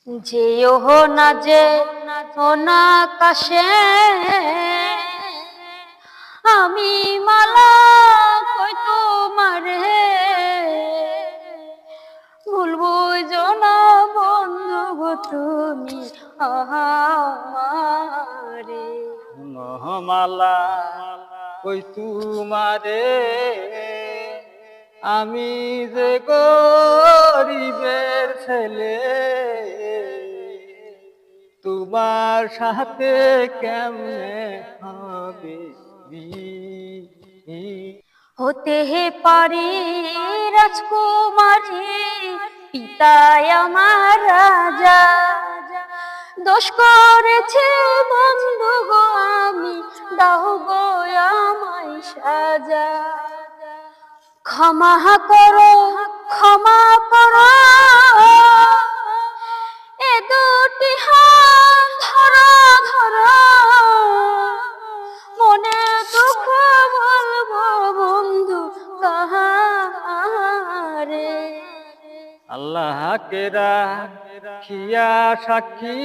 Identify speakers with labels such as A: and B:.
A: যেও না যে না আকাশে আমি মালা কই তোমারে ভুলবো না বন্ধু গো তুমি আমারে।
B: মালা কই তুমারে আমি যে গরিবের ছেলে, তোমার সাথে কেমনে হবে
A: হতে পারি রাজকুমারী পিতায় আমার রাজা, দোষ করেছে বন্ধু গো আমি দাও গো আমায় সাজা। ক্ষমা করো ক্ষমা করো এ দুটি হাত ধরো ধরো, মনে দুঃখ বলবো বন্ধু কাহারে।
B: আল্লাহ কেরা খিয়া সাক্ষী